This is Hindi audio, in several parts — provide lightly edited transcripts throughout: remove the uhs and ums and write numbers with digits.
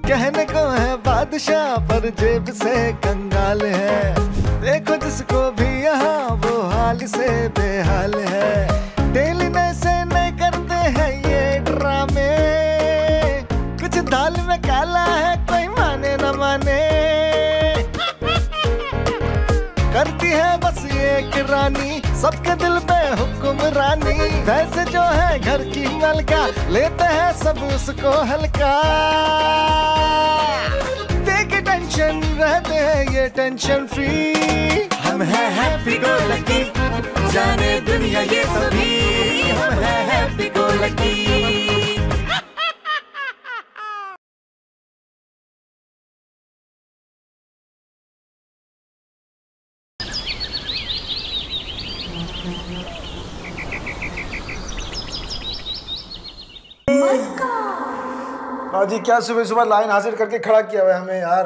कहने को है बादशाह पर जेब से कंगाल है। देखो जिसको भी यहाँ वो हाल से बेहाल है। डेली नए से नए करते हैं ये ड्रामे, कुछ दाल में काला है कोई माने न माने। करती है बस एक रानी सबके दिल पे हुक्मरानी। वैसे जो है घर की मलका लेते हैं सब उसको हल्का। देख टेंशन रहते हैं ये टेंशन फ्री। हम हैं हैप्पी गो लकी, जाने दुनिया ये सभी। हम हैं हैप्पी गो लकी। बाजी क्या सुबह सुबह लाइन हाजिर करके खड़ा किया हुआ है हमें यार।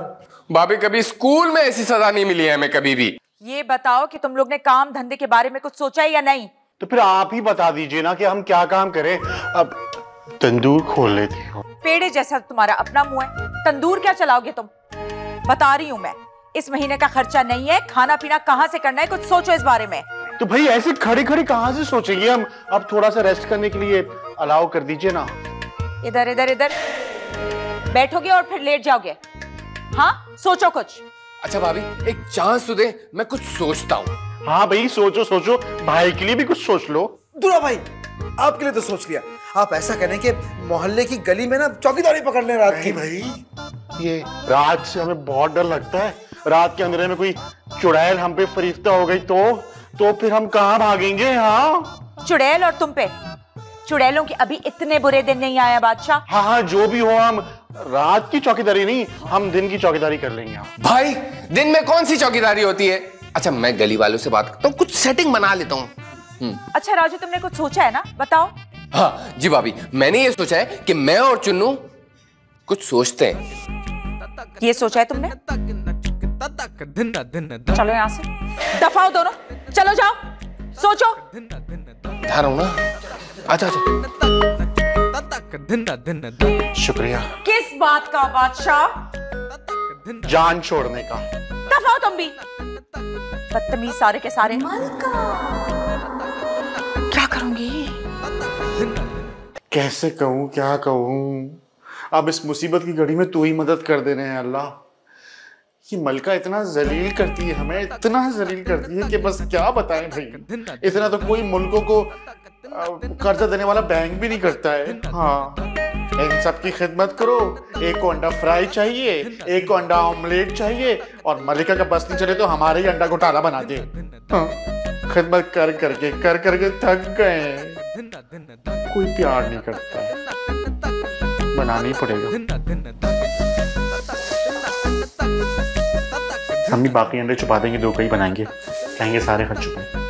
भाभी कभी स्कूल में ऐसी सजा नहीं मिली है हमें कभी भी। ये बताओ कि तुम लोग ने काम धंधे के बारे में कुछ सोचा है या नहीं? तो फिर आप ही बता दीजिए ना कि हम क्या काम करें। अब तंदूर खोल लेती हो। पेड़े जैसा तुम्हारा अपना मुंह है, तंदूर क्या चलाओगे तुम? बता रही हूँ मैं, इस महीने का खर्चा नहीं है, खाना पीना कहाँ से करना है कुछ सोचो इस बारे में। तो भाई ऐसे खड़ी खड़ी कहाँ से सोचेंगे हम। अब थोड़ा सा रेस्ट करने के लिए अलाउ कर दीजिए ना। इधर इधर इधर बैठोगे और फिर लेट जाओगे। हाँ सोचो कुछ। अच्छा भाभी एक चांस तो दे, मैं कुछ सोचता हूँ। हाँ भाई सोचो सोचो, भाई के लिए भी कुछ सोच लो। दूल्हा भाई आपके लिए तो सोच लिया। आप ऐसा करें कि मोहल्ले की गली में ना चौकीदारी पकड़ लें रात की। भाई ये रात से हमें बहुत डर लगता है। रात के अंधेरे में कोई चुड़ैल हम पे फरिश्ता हो गई तो फिर हम कहाँ भागेंगे। हाँ चुड़ैल और तुम पे? चुड़ैलों के अभी इतने बुरे दिन नहीं आया बादशाह। हाँ जो भी हो, हम रात की चौकीदारी नहीं, हम दिन की चौकीदारी कर लेंगे। भाई दिन में कौन सी चौकीदारी होती है। अच्छा मैं गली वालों से बात करता हूँ, कुछ सेटिंग बना लेता हूँ। अच्छा राजू तुमने कुछ सोचा है ना, बताओ। हाँ जी भाभी, मैंने ये सोचा है कि मैं और चुन्नू कुछ सोचते हैं। ये सोचा है तुमने? चलो यहाँ से दफा हो दोनों, चलो जाओ सोचो। ध्यान रहो ना। अच्छा शुक्रिया। किस बात का बादशाह? जान छोड़ने का। दफा हो तुम भी, बदतमीज सारे के सारे। क्या करूंगी? कैसे कहूँ क्या कहूँ। अब इस मुसीबत की घड़ी में तू ही मदद कर देने हैं अल्लाह। ये मलका इतना जलील करती है हमें, इतना जलील करती है कि बस क्या बताएं भाई। इतना तो कोई मुल्कों को कर्जा देने वाला बैंक भी नहीं करता है। हाँ इन सब की खिदमत करो। एक को अंडा फ्राई चाहिए, एक को अंडा ऑमलेट चाहिए, और मलिका का बस नहीं चले तो हमारे ही अंडा घोटाला बना दे। हाँ, खिदमत कर करके थक गए। कोई प्यार नहीं करता है, बनाना ही पड़ेगा। हम भी बाकी अंडे छुपा देंगे, 2 कई बनाएंगे, कहेंगे सारे खा चुके।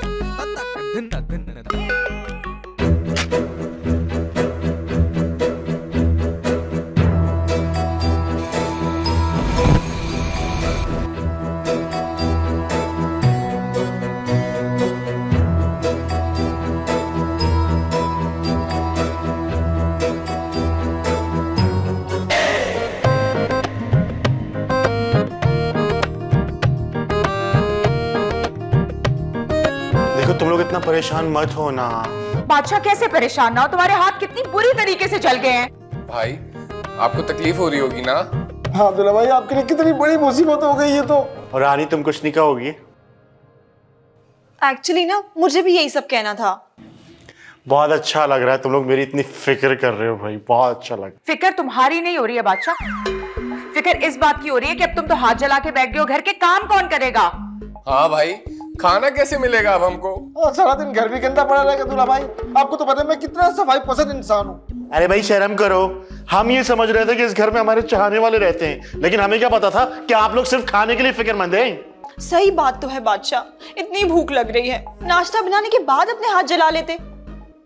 तुम लोग इतना परेशान मत हो ना। बादशाह कैसे परेशान ना हो, तुम्हारे हाथ कितनी बुरी तरीके से जल गए हैं। भाई आपको तकलीफ हो रही होगी ना। हाँ अब्दुल्ला भाई आपके लिए कितनी बड़ी मुसीबत हो गई है तो। और रानी तुम कुछ नहीं कहोगी? एक्चुअली ना मुझे भी यही सब कहना था। बहुत अच्छा लग रहा है, तुम लोग मेरी इतनी फिक्र कर रहे हो भाई, बहुत अच्छा लग। फिक्र तुम्हारी नहीं हो रही है बादशाह, फिक्र इस बात की हो रही है कि अब तुम तो हाथ जला के बैठ गए हो, घर के काम कौन करेगा? हाँ भाई खाना कैसे मिलेगा अब हमको? सारा दिन घर भी गंदा पड़ा रहेगा दूल्हा भाई। आपको तो पता है मैं कितना सफाई पसंद इंसान हूँ। अरे भाई शर्म करो। हम ये समझ रहे थे कि इस घर में हमारे चाहने वाले रहते हैं, लेकिन हमें क्या पता था कि आप लोग सिर्फ खाने के लिए फिक्रमंद हैं। सही बात तो है बादशाह, इतनी भूख लग रही है, नाश्ता बनाने के बाद अपने हाथ जला लेते।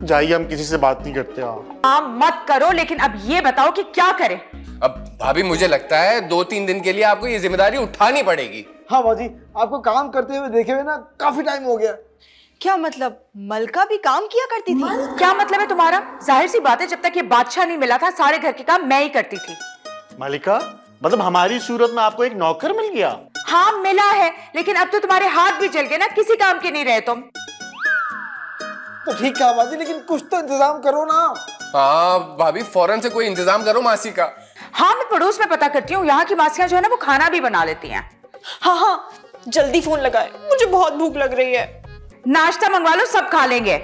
जाइए, हम किसी से बात नहीं करते। हाँ मत करो, लेकिन अब ये बताओ कि क्या करें? अब भाभी मुझे लगता है 2-3 दिन के लिए आपको ये जिम्मेदारी उठानी पड़ेगी। हाँ बाजी आपको काम करते हुए देखे हुए ना काफी टाइम हो गया। क्या मतलब मलका भी काम किया करती थी? क्या मतलब है तुम्हारा? जाहिर सी बात है, जब तक ये बादशाह नहीं मिला था सारे घर के काम मैं ही करती थी। मालिका, मतलब हमारी सूरत में आपको एक नौकर मिल गया? हाँ मिला है, लेकिन अब तो तुम्हारे हाथ भी जल गए ना, किसी काम के नहीं रहे तुम। तो ठीक है बाजी, लेकिन कुछ तो इंतजाम करो ना। हाँ भाभी, फौरन से कोई इंतजाम करो मासी का। हाँ मैं पड़ोस में पता करती हूँ, यहाँ की मासियाँ जो है ना वो खाना भी बना लेती हैं। हाँ जल्दी फोन लगाए, मुझे बहुत भूख लग रही है। नाश्ता मंगवा लो, सब खा लेंगे।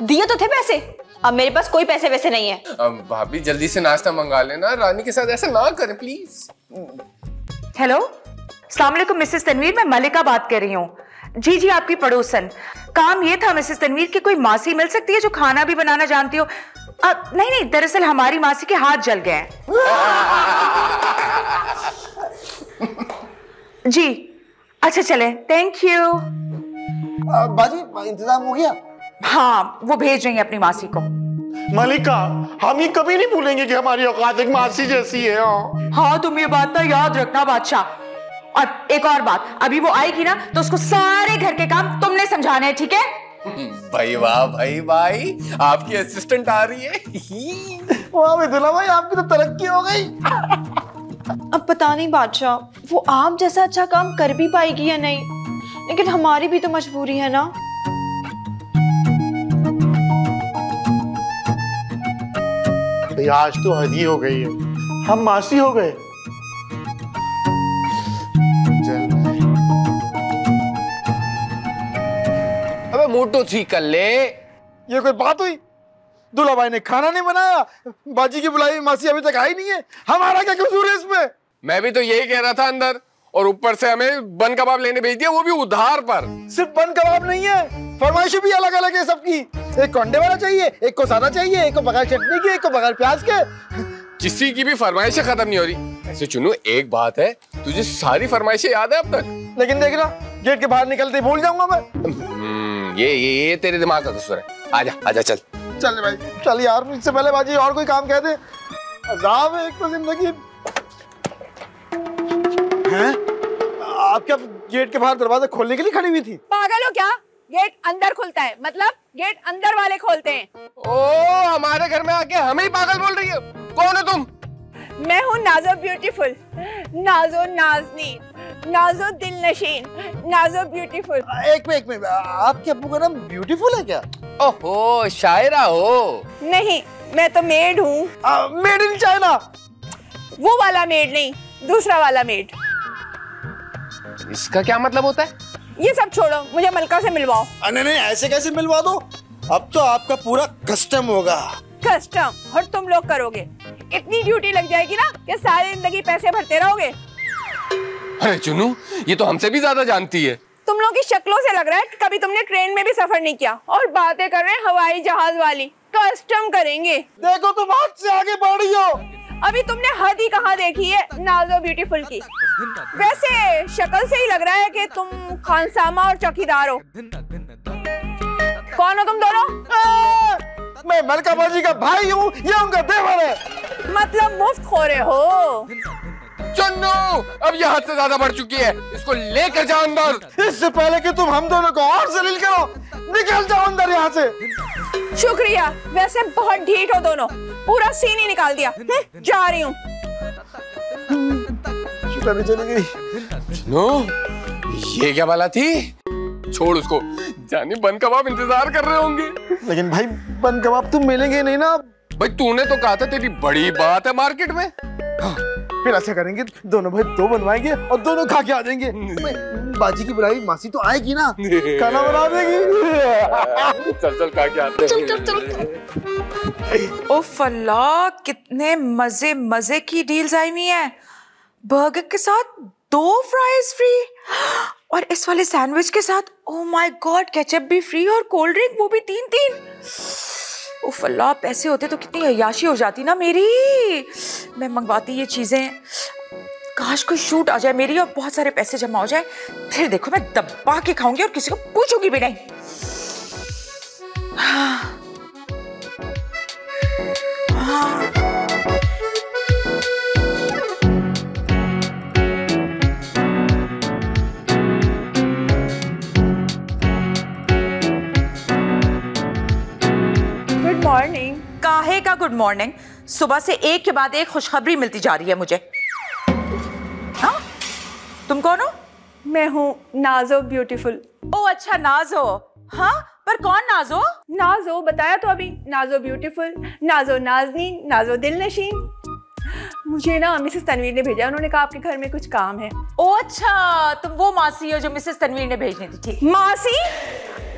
दिए तो थे पैसे, अब मेरे पास कोई पैसे वैसे नहीं है। अब भाभी जल्दी से नाश्ता मंगा लेना, रानी के साथ ऐसा ना करें प्लीज। हेलो, अस्सलाम वालेकुम मिसेस तनवीर, मैं मलिका बात कर रही हूँ। जी आपकी पड़ोसन। काम ये था मिसेस तनवीर की कोई मासी मिल सकती है जो खाना भी बनाना जानती हो? नहीं, दरअसल हमारी मासी के हाथ जल गए हैं। जी अच्छा चले, थैंक यू। बाजी इंतजाम हो गया? हाँ वो भेज रही है अपनी मासी को। मलिका, हम ये कभी नहीं भूलेंगे कि हमारी औकात एक मासी जैसी है। हाँ तुम ये बात ना याद रखना बादशाह। और एक और बात, अभी वो आएगी ना तो उसको सारे घर के काम तुमने समझाने हैं, ठीक है? भाई वाह भाई, आपकी असिस्टेंट आ रही है। वाह मिथुला भाई, आपकी तो तरक्की हो गई। अब पता नहीं बादशाह, वो आप जैसा अच्छा काम कर भी पाएगी या नहीं, लेकिन हमारी भी तो मजबूरी है ना। आज तो हद ही हो गई है, हम मासी हो गए। अबे मूड तो ठीक कर ले। ये कोई बात हुई? दूल्हा भाई ने खाना नहीं बनाया, बाजी की बुलाई मासी अभी तक आई नहीं है, हमारा क्या कसूर है इसमें? मैं भी तो यही कह रहा था अंदर, और ऊपर से हमें बन कबाब लेने भेज दिया, वो भी उधार पर। सिर्फ बन कबाब नहीं है, फरमाइशें भी अलग अलग है सबकी। एक को अंडे वाला चाहिए, एक को सादा चाहिए, एक को बगैर चटनी की, एक को बगैर प्याज के। किसी की भी फरमाइशें खत्म नहीं हो रही। ऐसे चुनू, एक बात है, तुझे सारी फरमाइशें याद है अब तक? लेकिन देखना, गेट के बाहर निकलते ही भूल जाऊंगा मैं। ये तेरे दिमाग का कसूर है। आजा चल। चल भाई चल यार, इससे पहले बाजी और कोई काम कह दे। अज़ाब है एक तो जिंदगी। हैं? आप क्या गेट के बाहर दरवाजा खोलने के लिए खड़ी हुई थी? पागल हो क्या? गेट अंदर खुलता है, मतलब गेट अंदर वाले खोलते हैं। ओ, हमारे घर में आके हमें ही पागल बोल रही है? कौन हो तुम? मैं हूँ नाज़ो ब्यूटीफुल, नाज़ो नाज़नीन, नाज़ो दिलनशीन, नाज़ो ब्यूटीफुल। एक मिनट, आपके अब्बू का नाम ब्यूटीफुल है क्या? ओहो, शायरा हो? नहीं, मैं तो मेड हूँ। Made in China? वो वाला मेड नहीं, दूसरा वाला मेड। इसका क्या मतलब होता है? ये सब छोड़ो, मुझे मलका से मिलवाओ। नहीं, ऐसे कैसे मिलवा दो? अब तो आपका पूरा कस्टम होगा। कस्टम और तुम लोग करोगे? इतनी ड्यूटी लग जाएगी ना कि सारी जिंदगी पैसे भरते रहोगे। अरे चुनू, ये तो हमसे भी ज्यादा जानती है। तुम लोगों की शक्लों से लग रहा है कि कभी तुमने ट्रेन में भी सफर नहीं किया, और बातें कर रहे हैं हवाई जहाज वाली। कस्टम करेंगे। देखो तुम हाथ से आगे बढ़ रही हो। अभी तुमने हद ही कहाँ देखी है नाज़ो ब्यूटीफुल की। वैसे शक्ल से ही लग रहा है कि तुम खानसामा और चौकीदार हो। कौन हो तुम दोनों? मैं मलका बाजी का भाई हूँ, ये उनका देवर है। मतलब मुफ्त खोरे हो। चन्नू, अब ये हद से ज्यादा बढ़ चुकी है, इसको लेकर जाओ अंदर। इससे पहले कि तुम हम दोनों को और जलील करो, निकल जाओ अंदर यहाँ से। शुक्रिया, वैसे बहुत ढीठ हो दोनों, पूरा सीन ही निकाल दिया। जा रही हूँ। शुक्र चली गई। चन्नू, ये क्या बाला थी? छोड़ उसको, जाने बन कबाब इंतजार कर रहे होंगे। लेकिन भाई बन कबाब तुम मिलेंगे नहीं ना? भाई तूने तो कहा था तेरी बड़ी बात है मार्केट में। हाँ, फिर ऐसा करेंगे, दोनों भाई दो बनवाएंगे और दोनों खा के आ जाएंगे। बाजी की बुलाई मासी तो आएगी ना, खाना बना देगी। चल खा के आते हैं। उफ अल्लाह, कितने मजे मजे की डील्स आई हुई हैं। बर्गर के साथ 2 फ्राइज फ्री, और इस वाले सैंडविच के साथ ओह माय गॉड केचप भी फ्री, और कोल्ड ड्रिंक वो भी 3-3। उफ अल्लाह, पैसे होते तो कितनी अय्याशी हो जाती ना मेरी। मैं मंगवाती ये चीजें, काश कोई शूट आ जाए मेरी और बहुत सारे पैसे जमा हो जाए, फिर देखो मैं दबा के खाऊंगी और किसी को पूछूंगी भी नहीं। Good morning. काहे का गुड मॉर्निंग? सुबह से एक के बाद एक खुशखबरी मिलती जा रही है मुझे। हाँ, तुम कौन हो? मैं हूँ नाजो ब्यूटीफुल। ओ अच्छा, नाजो। हाँ, पर कौन नाजो? नाजो बताया तो अभी, नाजो ब्यूटीफुल, नाजो नाजनीन, नाजो दिलनशीन। मुझे ना मिसेस तनवीर ने भेजा, उन्होंने कहा आपके घर में कुछ काम है। ओ अच्छा, तुम वो मासी हो जो मिसेस तनवीर ने भेजनी थी। ठीक। मासी?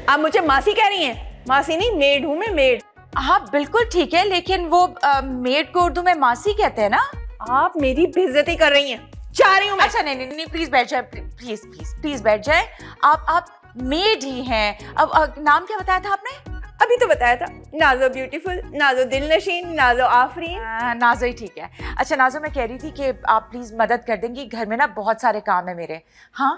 आप मुझे मासी कह रही हैं? मासी नहीं, मेड हूँ मैं, मेड। हाँ बिल्कुल ठीक है, लेकिन वो मेड को उर्दू में मासी कहते हैं ना। आप मेरी बेइज्जती कर रही हैं। जा रही हूँ मैं। अच्छा नहीं, प्लीज बैठ जाए, प्लीज प्लीज प्लीज बैठ जाए। आप मेड ही हैं। अब नाम क्या बताया था आपने? अभी तो बताया था, नाजो ब्यूटीफुल, नाजो दिलनशीन, नाजो आफरीन। नाजो ही ठीक है। अच्छा नाजो, मैं कह रही थी कि आप प्लीज मदद कर देंगी, घर में ना बहुत सारे काम है मेरे। हाँ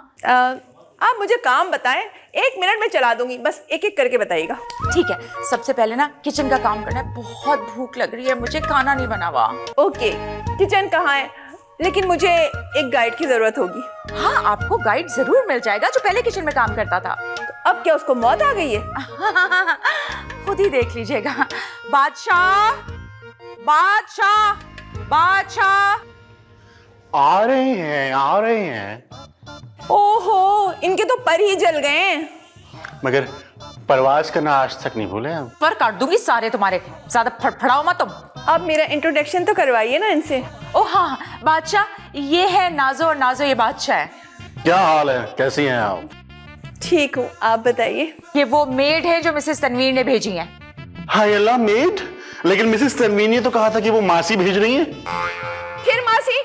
आप मुझे काम बताएं, 1 मिनट में चला दूंगी, बस एक एक करके बताइएगा। ठीक है, सबसे पहले ना किचन का काम करना है, बहुत भूख लग रही है मुझे, खाना नहीं बना हुआ। ओके, किचन कहाँ है? लेकिन मुझे एक गाइड की जरूरत होगी। हाँ, आपको गाइड जरूर मिल जाएगा जो पहले किचन में काम करता था। तो अब क्या उसको मौत आ गई है? खुद ही देख लीजिएगा। बादशाह, बादशाह, बादशाह। आ रहे हैं। ओहो, इनके तो पर ही जल गए हैं। मगर परवाज करना आज तक नहीं भूले हम। पर काट दूंगी सारे तुम्हारे, ज्यादा फड़फड़ाओ मत तुम। अब मेरा इंट्रोडक्शन तो करवाइए ना इनसे। ओ हाँ, बादशाह ये है नाजो, और नाजो ये बादशाह है। क्या हाल है, कैसी हैं आप? ठीक हूँ, आप बताइए। ये वो मेड है जो मिसेस तनवीर ने भेजी है। हाय अल्लाह, मेड? लेकिन मिसेस तनवीर ने तो कहा था कि वो मासी भेज रही हैं। फिर मासी?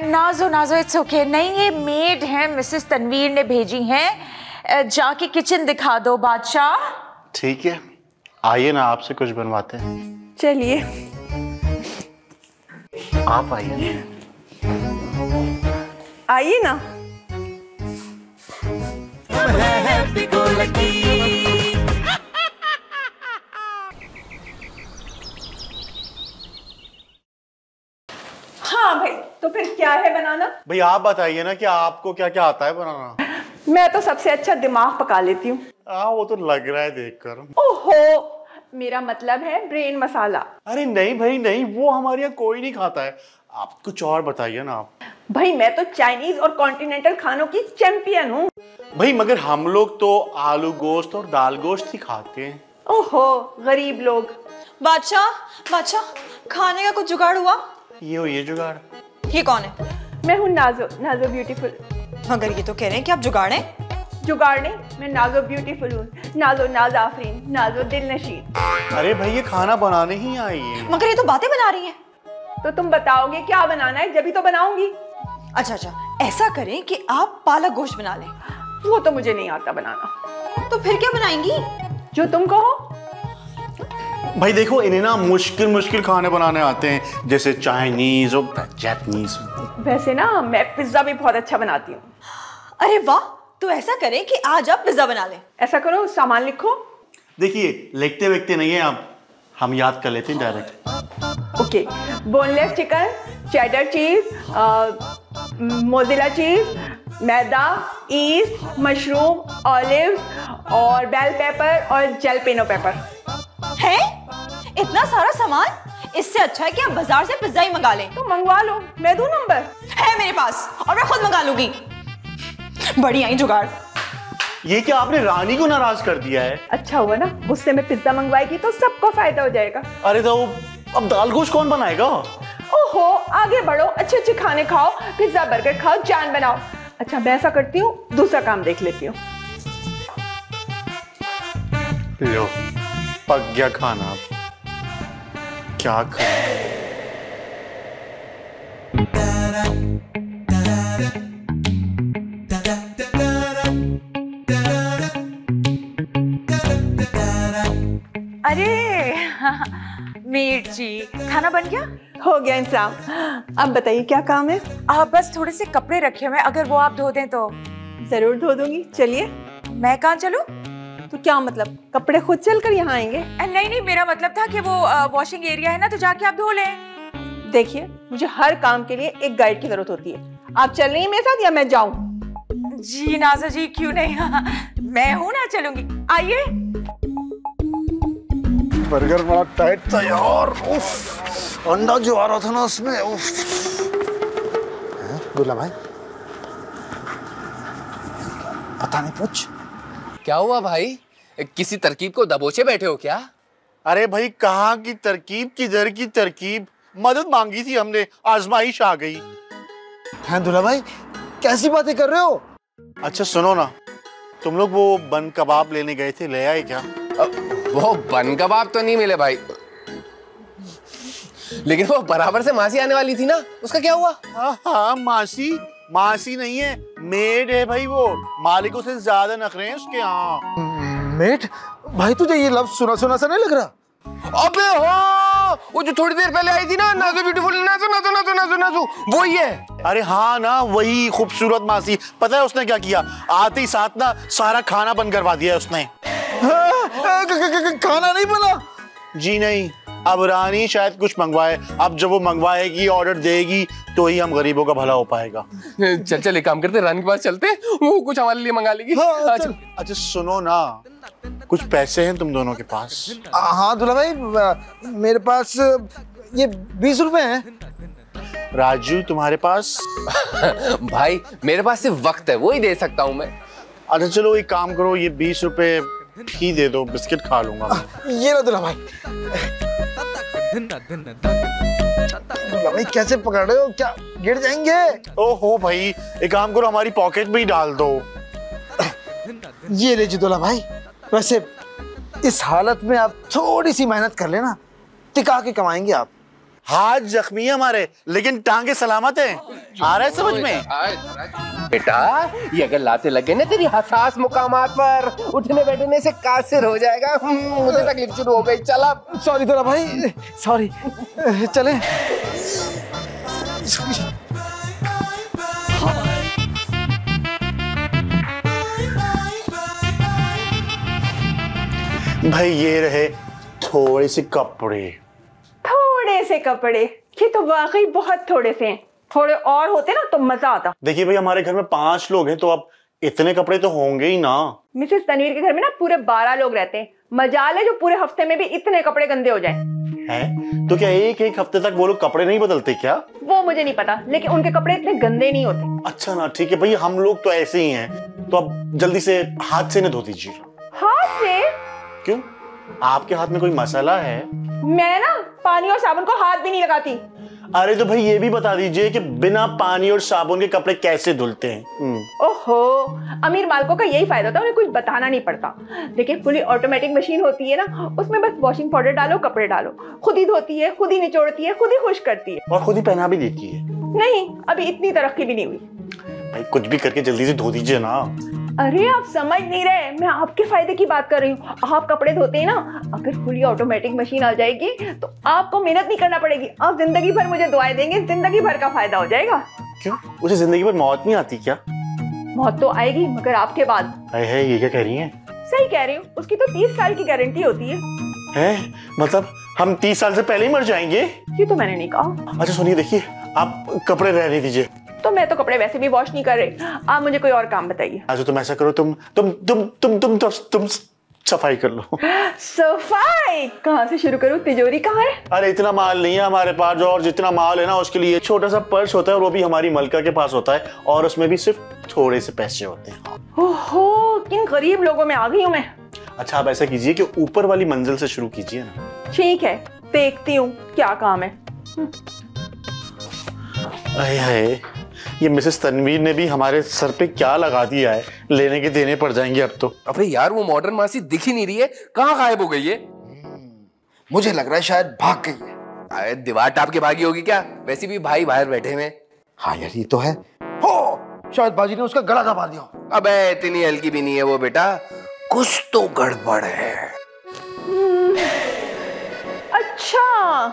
नाजो नाजो इट्स ओके। नहीं, ये मेड है, मिसेस तनवीर ने भेजी हैं। जाके किचन दिखा दो बादशाह। ठीक है, आइए ना, आपसे कुछ बनवाते हैं। चलिए आप आइए। आइए ना। हाँ भाई, तो फिर क्या है बनाना? भाई आप बताइए ना कि आपको क्या क्या आता है बनाना। मैं तो सबसे अच्छा दिमाग पका लेती हूँ। वो तो लग रहा है देखकर। ओहो, मेरा मतलब है ब्रेन मसाला। अरे नहीं भाई नहीं, वो हमारे यहाँ कोई नहीं खाता है। आप कुछ और बताइए ना। आप भाई मैं तो चाइनीज और कॉन्टिनेंटल खानों की चैंपियन हूँ। भाई मगर हम लोग तो आलू गोश्त और दाल गोश्त ही खाते हैं। ओहो, गरीब लोग। बादशाह, खाने का कुछ जुगाड़ हुआ? ये जुगाड़। ये कौन है? मैं हूँ नाजो, नाजो ब्यूटीफुल। मगर ये तो कह रहे हैं कि आप जुगाड़ हैं। जुगाड़ नहीं, मैं नाजो ब्यूटीफुल हूँ। नाजो नाज आफरीन, नाजो दिलनशीन। अरे भाई ये खाना बनाने ही आई है। मगर ये तो बातें बना रही हैं। तो तुम बताओगे क्या बनाना है, जब ही तो बनाऊंगी। अच्छा, ऐसा करें कि आप पालक गोश्त बना लें। वो तो मुझे नहीं आता बनाना। तो फिर क्या बनाएंगी? जो तुम कहो। भाई देखो, इन्हें ना मुश्किल खाने बनाने आते हैं, जैसे चाइनीज और जापानीज। वैसे ना मैं पिज्जा भी बहुत अच्छा बनाती हूँ। अरे वाह, तो ऐसा करें कि आज आप पिज्जा बना लें। ऐसा करो, सामान लिखो। देखिए, लिखते विखते नहीं है आप, हम याद कर लेते हैं direct. Okay, boneless chicken, cheddar चीज, मोज़रेला चीज, मैदा, ईस्ट, मशरूम, ऑलिव्स और बेल पेपर और जलपेनो पेपर। है इतना सारा सामान? इससे अच्छा है कि आप बाजार से पिज्जा ही मंगा लें। तो मंगवा लो, मैं दूं नंबर? है मेरे पास, और मैं खुद मंगा लूंगी। बड़ी आई जुगाड़। ये क्या आपने रानी को नाराज कर दिया है? अच्छा हुआ ना, मुझसे में पिज्जा मंगवाएगी तो सबको फायदा हो जाएगा। अरे तो अब दाल गोश्त कौन बनाएगा? ओहो, आगे बढ़ो, अच्छे खाने खाओ, पिज्जा बर्गर खाओ, जान बनाओ। अच्छा मैं ऐसा करती हूँ, दूसरा काम देख लेती हूँ। लो, पक गया खाना। क्या करें? अरे मीर जी, खाना बन गया? हो गया इंतजाम। अब बताइए क्या काम है? बस थोड़े से कपड़े रखे हुए, अगर वो आप धो दें तो। जरूर धो दूंगी, चलिए। मैं कहाँ चलूं? तो क्या मतलब, कपड़े खुद चलकर यहाँ आएंगे? नहीं, मेरा मतलब था कि वो वॉशिंग एरिया है ना, तो जाके आप धो लें। देखिए, मुझे हर काम के लिए एक गाइड की जरूरत होती है। आप चल रही हैं मेरे साथ या मैं जाऊं? जी नाज़ा जी, क्यों नहीं, मैं हूं ना, चलूंगी, आइए। बर्गर बड़ा टाइट था यार। उफ, अंडा जो आ रहा था ना उसमें, उफ। दूल्हा भाई पता नहीं कुछ क्या हुआ भाई? किसी तरकीब को दबोचे बैठे हो क्या? अरे भाई कहाँ की तरकीब, किधर की तरकीब, मदद मांगी थी हमने, आजमाइश आ गई। हैं दूल्हा भाई, कैसी बातें कर रहे हो? अच्छा सुनो ना, तुम लोग वो बन कबाब लेने गए थे, ले आए क्या? वो बन कबाब तो नहीं मिले भाई, लेकिन वो बराबर से मासी आने वाली थी ना, उसका क्या हुआ? हाँ, मासी नहीं है, मेड है भाई। वो मालिकों से ज्यादा नखरे हैं उसके। हाँ मेट भाई, तुझे ये लफ्ज सुना सुना सा नहीं लग रहा? अबे हाँ, वो जो थोड़ी देर पहले आई थी ना, नाजो ब्यूटीफुल, नाजो नाजो नाजो नाजो नाजो, वो ही है। अरे हाँ ना, वही खूबसूरत मासी। पता है उसने क्या किया? आते ही साथ ना सारा खाना बंद करवा दिया है उसने। खाना नहीं बना? जी नहीं, अब रानी शायद कुछ मंगवाए। अब जब वो मंगवाएगी, ऑर्डर देगी, तो ही हम गरीबों का भला हो पाएगा। चल चल एक काम करते, रानी के पास चलते, वो कुछ हमारे लिए मंगा लेगी। अच्छा सुनो ना, कुछ पैसे हैं तुम दोनों के पास? हाँ दूल्हा भाई, मेरे पास ये 20 रुपए हैं। राजू तुम्हारे पास? भाई मेरे पास सिर्फ वक्त है, वो ही दे सकता हूँ मैं। अच्छा चलो एक काम करो, ये 20 रुपए ही दे दो, बिस्किट खा लूंगा। ये लो दूल्हा भाई। दूल्हा भाई कैसे पकड़ रहे हो, क्या गिर जाएंगे? ओहो भाई, एक काम करो, हमारी पॉकेट में ही डाल दो। ये लीजिए दूल्हा भाई। वैसे इस हालत में आप थोड़ी सी मेहनत कर लेना, टिका के कमाएंगे आप। हाथ जख्मी है हमारे, लेकिन टांगे सलामत हैं। आ रहा है समझ में? बेटा ये अगर लाते लगे ना तेरी हसास मुकामात पर, उठने बैठने से कासिर हो जाएगा। मुझे तकलीफ शुरू हो गई। चला, सॉरी दूल्हा भाई, सॉरी। चले। भाई ये रहे थोड़े से कपड़े। थोड़े से कपड़े? ये तो वाकई बहुत थोड़े से हैं। थोड़े और होते ना तो मजा आता। देखिए भाई, हमारे घर में 5 लोग हैं, तो अब इतने कपड़े तो होंगे ही ना। मिसेस तनवीर के घर में ना पूरे 12 लोग रहते हैं। मजाल है जो पूरे हफ्ते में भी इतने कपड़े गंदे हो जाए। हैं? तो क्या एक हफ्ते तक वो लोग कपड़े नहीं बदलते क्या? वो मुझे नहीं पता, लेकिन उनके कपड़े इतने गंदे नहीं होते। अच्छा ना, ठीक है भाई, हम लोग तो ऐसे ही हैं। तो अब जल्दी से हाथ से न धो दीजिए। हाथ से? क्यों, आपके हाथ में कोई मसाला है? मैं ना पानी और साबुन को हाथ भी नहीं लगाती। अरे तो भाई ये भी बता दीजिए कि बिना पानी और साबुन के कपड़े कैसे धुलते हैं? ओहो, अमीर मालिकों का यही फायदा होता है, उन्हें कुछ बताना नहीं पड़ता। लेकिन फुली ऑटोमेटिक मशीन होती है ना, उसमें बस वॉशिंग पाउडर डालो, कपड़े डालो, खुद ही धोती है, खुद ही निचोड़ती है, खुद ही खुश करती है, और खुद ही पहना भी देती है। नहीं, अभी इतनी तरक्की भी नहीं हुई। भाई कुछ भी करके जल्दी से धो दीजिए ना। अरे आप समझ नहीं रहे, मैं आपके फायदे की बात कर रही हूँ। आप कपड़े धोते हैं ना, अगर फुली ऑटोमेटिक मशीन आ जाएगी तो आपको मेहनत नहीं करना पड़ेगी। आप जिंदगी भर मुझे दुआएं देंगे, जिंदगी भर का फायदा हो जाएगा। क्यों, उसे जिंदगी भर मौत नहीं आती क्या? मौत तो आएगी, मगर आपके बाद। है ये क्या कह रही हैं? सही कह रही हूँ, उसकी तो 30 साल की गारंटी होती है। मतलब हम 30 साल से पहले ही मर जाएंगे? ये तो मैंने नहीं कहा। अच्छा सुनिए, देखिए आप कपड़े रहने दीजिए। तो मैं तो कपड़े वैसे भी वॉश नहीं कर रही, आप मुझे कोई और काम बताइए। अच्छा तुम ऐसा करो, तुम सफाई कर लो। सफाई कहाँ से शुरू करूँ? तिजोरी कहाँ है? अरे इतना माल नहीं है हमारे पास, और जितना माल है ना उसके लिए छोटा सा पर्स होता है, वो भी हमारी मलका के पास होता है, और उसमें भी सिर्फ थोड़े से पैसे होते हैं। ओहो, किन गरीब लोगों में आ गई हूँ मैं। अच्छा आप ऐसा कीजिए कि ऊपर वाली मंजिल से शुरू कीजिए ना। ठीक है, देखती हूँ क्या काम है। अरे ये मिसेस तनवीर ने भी हमारे सर पे क्या लगा दिया है, लेने के देने पड़ जाएंगे अब तो। अबे यार वो मॉडर्न मासी दिख ही नहीं रही है, कहाँ गायब हो गई है? मुझे लग रहा है शायद भाग गई है। अरे दीवार टाप के भागी होगी क्या? वैसे भी भाई बाहर बैठे हुए। हाँ यार ये तो है। हो, शायद बाजी ने उसका गला दबा दिया। अबे इतनी हल्की भी नहीं है वो बेटा, कुछ तो गड़बड़ है। अच्छा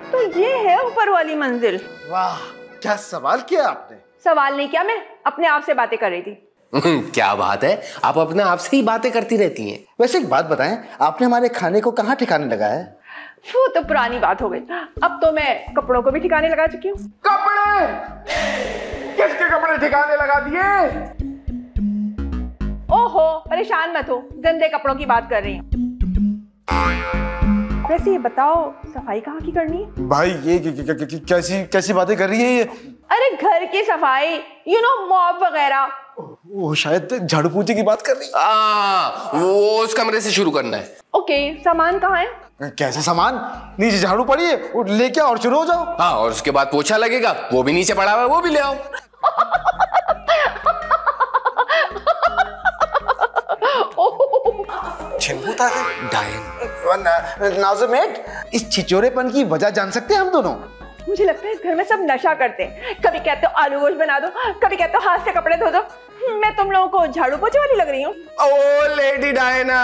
तो ये है ऊपर वाली मंजिल। वाह, क्या सवाल किया आपने? सवाल नहीं किया, मैं अपने आप से बातें कर रही थी। क्या बात है, आप अपने आप से ही बातें करती रहती हैं। वैसे एक बात बताएं, आपने हमारे खाने को कहाँ ठिकाने लगाया है? वो तो पुरानी बात हो गई, अब तो मैं कपड़ों को भी ठिकाने लगा चुकी हूँ। कपड़े? किसके कपड़े ठिकाने लगा दिए? ओहो, परेशान मत हो, गंदे कपड़ों की बात कर रही हूँ। वैसे ये बताओ सफाई कहाँ की करनी है? भाई ये कैसी कैसी बातें कर रही है ये? अरे घर की सफाई, मॉप वगैरह। वो शायद झाड़ू पोछे की बात कर रही है। वो उस कमरे से शुरू करना है। ओके, सामान कहाँ है? कैसे सामान? नीचे झाड़ू पड़ी है, वो लेके और शुरू हो जाओ। हाँ, और उसके बाद पोछा लगेगा, वो भी नीचे पड़ा हुआ है, वो भी ले आओ। नाज़ुमेट, इस छिचोरेपन की वजह जान सकते हैं हम दोनों? मुझे लगता है इस घर में सब नशा करते हैं। कभी कहते हो आलू गोश्त बना दो, कभी कहते हो हाथ से कपड़े धो दो। मैं तुम लोगों को झाड़ू पोछे वाली लग रही हूँ? ओ लेडी डायना,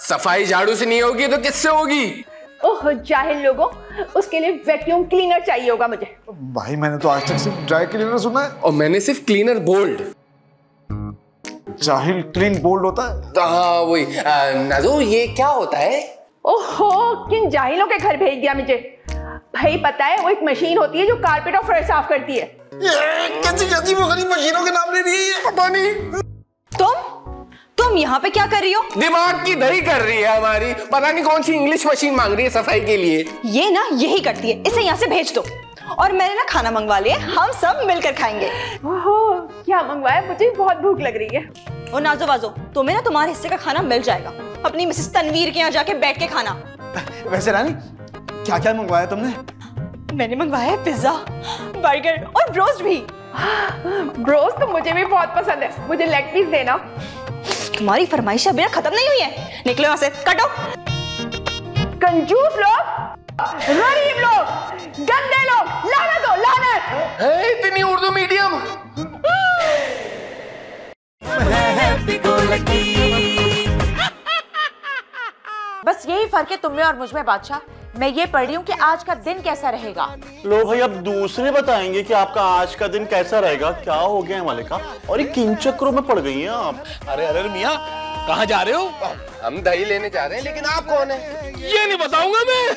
सफाई झाड़ू से नहीं होगी तो किससे होगी? ओह जाहिल लोगों, उसके लिए वैक्यूम क्लीनर चाहिए होगा मुझे। भाई मैंने तो आज तक सिर्फ ड्राई क्लीनर सुना है। और मैंने सिर्फ क्लीनर बोल्ड। जाहिल क्लीन बोल्ड होता है? हाँ वही। नाज़ो, ये क्या होता है? ओहो, किन जाहिलों के घर भेज दिया मुझे। भाई पता है, वो एक मशीन होती है जो कारपेट और फर्श साफ करती है। कैसी वो गरीब मशीनों के नाम ले रही है? पता नहीं। तुम यहाँ पे क्या कर रही हो? दिमाग की दही कर रही है हमारी। पता नहीं कौन सी इंग्लिश मशीन मांग रही है सफाई के लिए। ये ना यही करती है, इसे यहाँ से भेज दो। और मैंने ना खाना मंगवा लिया, हम सब मिलकर खाएंगे। ओहो, क्या मंगवाया? मुझे बहुत भूख लग रही है। ओ नाजो वाजो, तुम्हें ना तुम्हारे हिस्से का खाना मिल जाएगा। अपनी मिसेस तनवीर के यहाँ जाके बैठ के खाना। वैसे रानी, क्या क्या मंगवाया तुमने? मैंने मंगवाया है पिज्जा, बर्गर और ब्रोस्ट भी। ब्रोस्ट तो मुझे भी बहुत पसंद है, मुझे लेग पीस देना। तुम्हारी फरमाइश अभी खत्म नहीं हुई है। निकलो यहाँ से, कटो। कंजूस लोग, गरीब लोग, गंदे लोग, लानत हो लानत। है इतनी उर्दू मीडियम। बस यही फर्क है तुम में और मुझ में बादशाह। मैं ये पढ़ रही हूँ कि आज का दिन कैसा रहेगा। लो भाई, अब दूसरे बताएंगे कि आपका आज का दिन कैसा रहेगा। क्या हो गया है मलिका? और ये किन चक्रों में पड़ गई हैं आप? अरे अरे मियाँ, कहाँ जा रहे हो? हम दही लेने जा रहे हैं, लेकिन आप कौन है? ये नहीं बताऊंगा मैं।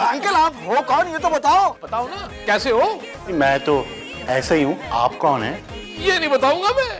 अंकल आप हो कौन, ये तो बताओ। बताओ ना, कैसे हो? मैं तो ऐसा ही हूँ, आप कौन है? ये नहीं बताऊंगा मैं।